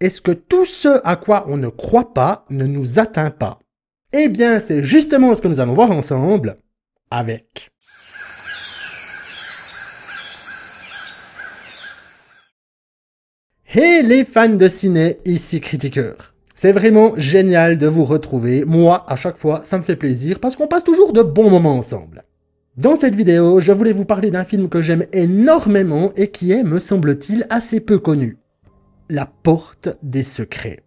Est-ce que tout ce à quoi on ne croit pas ne nous atteint pas? Eh bien, c'est justement ce que nous allons voir ensemble avec... Hey les fans de ciné, ici Critiqueur. C'est vraiment génial de vous retrouver. Moi, à chaque fois, ça me fait plaisir parce qu'on passe toujours de bons moments ensemble. Dans cette vidéo, je voulais vous parler d'un film que j'aime énormément et qui est, me semble-t-il, assez peu connu. La Porte des Secrets.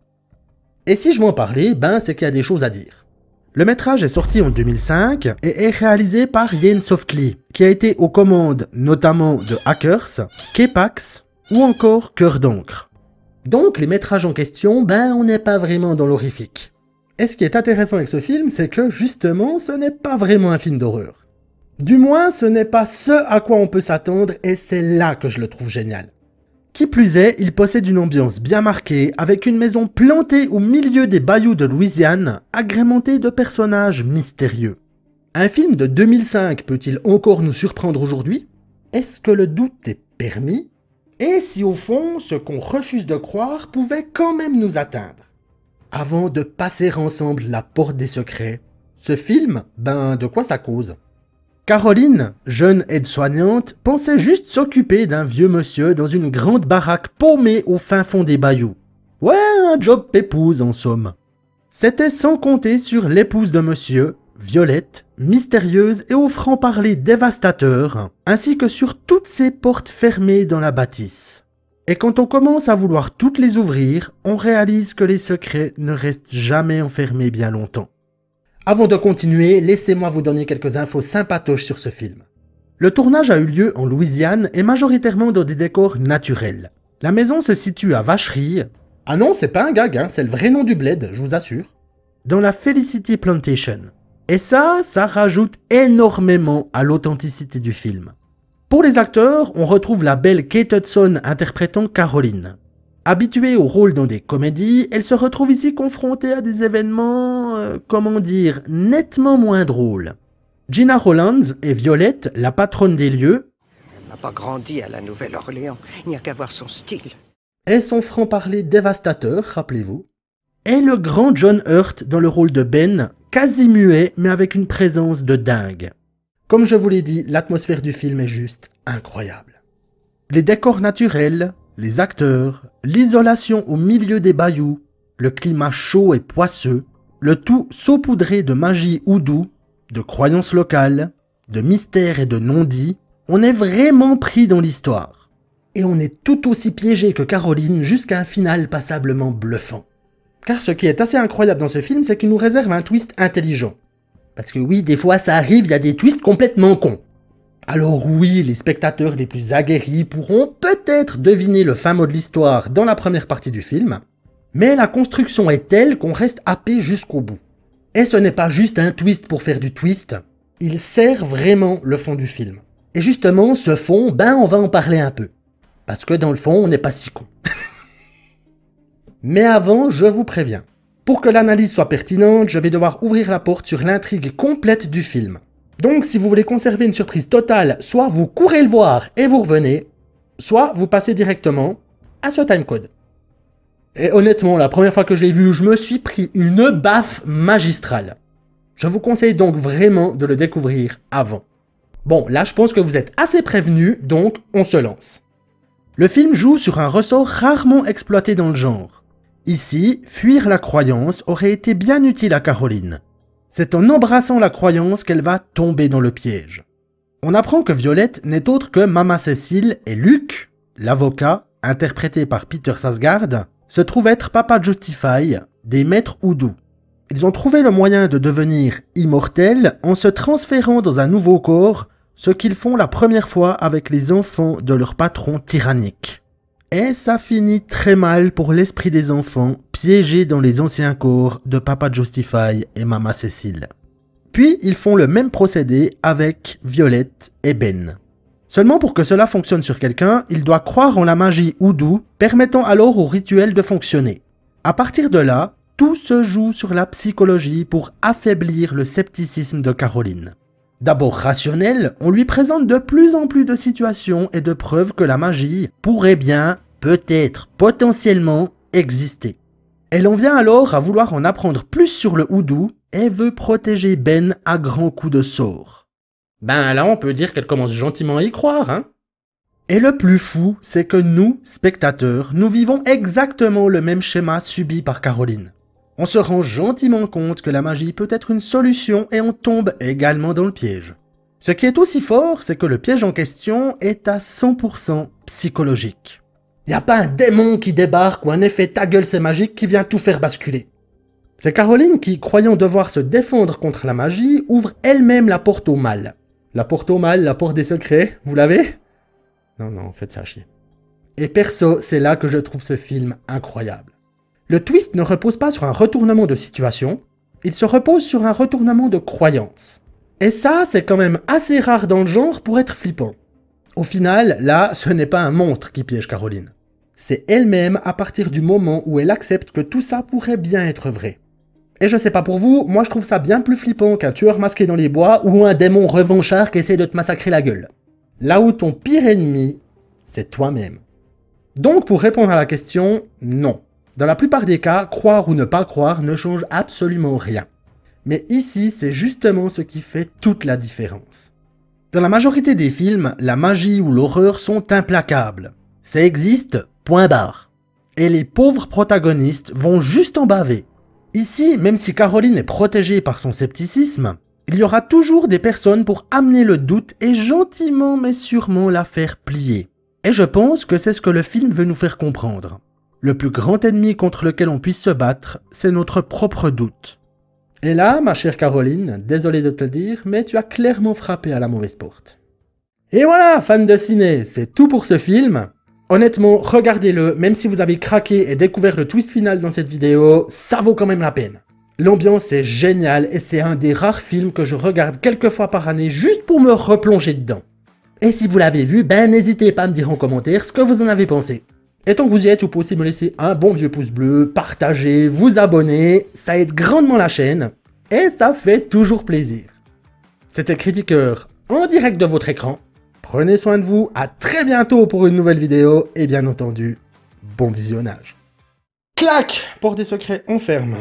Et si je veux en parler, c'est qu'il y a des choses à dire. Le métrage est sorti en 2005 et est réalisé par Yen Softly, qui a été aux commandes notamment de Hackers, K-Pax ou encore Cœur d'encre. Donc les métrages en question, on n'est pas vraiment dans l'horrifique. Et ce qui est intéressant avec ce film, c'est que justement, ce n'est pas vraiment un film d'horreur. Du moins, ce n'est pas ce à quoi on peut s'attendre et c'est là que je le trouve génial. Qui plus est, il possède une ambiance bien marquée, avec une maison plantée au milieu des bayous de Louisiane, agrémentée de personnages mystérieux. Un film de 2005 peut-il encore nous surprendre aujourd'hui? Est-ce que le doute est permis? Et si au fond, ce qu'on refuse de croire pouvait quand même nous atteindre? Avant de passer ensemble la porte des secrets, ce film, de quoi ça cause? Caroline, jeune aide-soignante, pensait juste s'occuper d'un vieux monsieur dans une grande baraque paumée au fin fond des bayous. Ouais, un job pépouze en somme. C'était sans compter sur l'épouse de monsieur, Violette, mystérieuse et au franc-parler dévastateur, ainsi que sur toutes ces portes fermées dans la bâtisse. Et quand on commence à vouloir toutes les ouvrir, on réalise que les secrets ne restent jamais enfermés bien longtemps. Avant de continuer, laissez-moi vous donner quelques infos sympatoches sur ce film. Le tournage a eu lieu en Louisiane et majoritairement dans des décors naturels. La maison se situe à Vacherie. Ah non, c'est pas un gag, c'est le vrai nom du bled, je vous assure. Dans la Felicity Plantation. Et ça rajoute énormément à l'authenticité du film. Pour les acteurs, on retrouve la belle Kate Hudson interprétant Caroline. Habituée au rôle dans des comédies, elle se retrouve ici confrontée à des événements, nettement moins drôles. Gina Rowlands est Violette, la patronne des lieux. Elle n'a pas grandi à la Nouvelle-Orléans, il n'y a qu'à voir son style. Et son franc-parler dévastateur, rappelez-vous. Et le grand John Hurt dans le rôle de Ben, quasi muet mais avec une présence de dingue. Comme je vous l'ai dit, l'atmosphère du film est juste incroyable. Les décors naturels, les acteurs, l'isolation au milieu des bayous, le climat chaud et poisseux, le tout saupoudré de magie houdou, de croyances locales, de mystères et de non-dits, on est vraiment pris dans l'histoire. Et on est tout aussi piégé que Caroline jusqu'à un final passablement bluffant. Car ce qui est assez incroyable dans ce film, c'est qu'il nous réserve un twist intelligent. Parce que oui, des fois ça arrive, il y a des twists complètement cons. Alors oui, les spectateurs les plus aguerris pourront peut-être deviner le fin mot de l'histoire dans la première partie du film, mais la construction est telle qu'on reste happé jusqu'au bout. Et ce n'est pas juste un twist pour faire du twist, il sert vraiment le fond du film. Et justement, ce fond, on va en parler un peu. Parce que dans le fond, on n'est pas si con. Mais avant, je vous préviens. Pour que l'analyse soit pertinente, je vais devoir ouvrir la porte sur l'intrigue complète du film. Donc si vous voulez conserver une surprise totale, soit vous courez le voir et vous revenez, soit vous passez directement à ce timecode. Et honnêtement, la première fois que je l'ai vu, je me suis pris une baffe magistrale. Je vous conseille donc vraiment de le découvrir avant. Bon, là je pense que vous êtes assez prévenus, donc on se lance. Le film joue sur un ressort rarement exploité dans le genre. Ici, fuir la croyance aurait été bien utile à Caroline. C'est en embrassant la croyance qu'elle va tomber dans le piège. On apprend que Violette n'est autre que Mama Cécile et Luc, l'avocat, interprété par Peter Sarsgaard, se trouve être Papa Justify, des maîtres houdou. Ils ont trouvé le moyen de devenir immortels en se transférant dans un nouveau corps, ce qu'ils font la première fois avec les enfants de leur patron tyrannique. Et ça finit très mal pour l'esprit des enfants piégés dans les anciens corps de Papa Justify et Mama Cécile. Puis ils font le même procédé avec Violette et Ben. Seulement pour que cela fonctionne sur quelqu'un, il doit croire en la magie houdou, permettant alors au rituel de fonctionner. À partir de là, tout se joue sur la psychologie pour affaiblir le scepticisme de Caroline. D'abord rationnel, on lui présente de plus en plus de situations et de preuves que la magie pourrait bien, peut-être, potentiellement, exister. Elle en vient alors à vouloir en apprendre plus sur le houdou et veut protéger Ben à grands coups de sort. Ben là, on peut dire qu'elle commence gentiment à y croire, hein. Et le plus fou, c'est que nous, spectateurs, nous vivons exactement le même schéma subi par Caroline. On se rend gentiment compte que la magie peut être une solution et on tombe également dans le piège. Ce qui est aussi fort, c'est que le piège en question est à 100% psychologique. Y a pas un démon qui débarque ou un effet ta gueule c'est magique qui vient tout faire basculer. C'est Caroline qui, croyant devoir se défendre contre la magie, ouvre elle-même la porte au mal. La porte au mal, la porte des secrets, vous l'avez ? Non, faites ça chier. Et perso, c'est là que je trouve ce film incroyable. Le twist ne repose pas sur un retournement de situation, il se repose sur un retournement de croyance. Et ça, c'est quand même assez rare dans le genre pour être flippant. Au final, là, ce n'est pas un monstre qui piège Caroline. C'est elle-même à partir du moment où elle accepte que tout ça pourrait bien être vrai. Et je sais pas pour vous, moi je trouve ça bien plus flippant qu'un tueur masqué dans les bois ou un démon revanchard qui essaie de te massacrer la gueule. Là où ton pire ennemi, c'est toi-même. Donc pour répondre à la question, non. Dans la plupart des cas, croire ou ne pas croire ne change absolument rien. Mais ici, c'est justement ce qui fait toute la différence. Dans la majorité des films, la magie ou l'horreur sont implacables. Ça existe, point barre. Et les pauvres protagonistes vont juste en baver. Ici, même si Caroline est protégée par son scepticisme, il y aura toujours des personnes pour amener le doute et gentiment mais sûrement la faire plier. Et je pense que c'est ce que le film veut nous faire comprendre. Le plus grand ennemi contre lequel on puisse se battre, c'est notre propre doute. Et là, ma chère Caroline, désolé de te le dire, mais tu as clairement frappé à la mauvaise porte. Et voilà, fans de ciné, c'est tout pour ce film. Honnêtement, regardez-le, même si vous avez craqué et découvert le twist final dans cette vidéo, ça vaut quand même la peine. L'ambiance est géniale et c'est un des rares films que je regarde quelques fois par année juste pour me replonger dedans. Et si vous l'avez vu, ben n'hésitez pas à me dire en commentaire ce que vous en avez pensé. Et tant que vous y êtes, vous pouvez aussi me laisser un bon vieux pouce bleu, partager, vous abonner, ça aide grandement la chaîne, et ça fait toujours plaisir. C'était Critiqueur en direct de votre écran. Prenez soin de vous, à très bientôt pour une nouvelle vidéo, et bien entendu, bon visionnage. Clac! Porte des secrets, on ferme.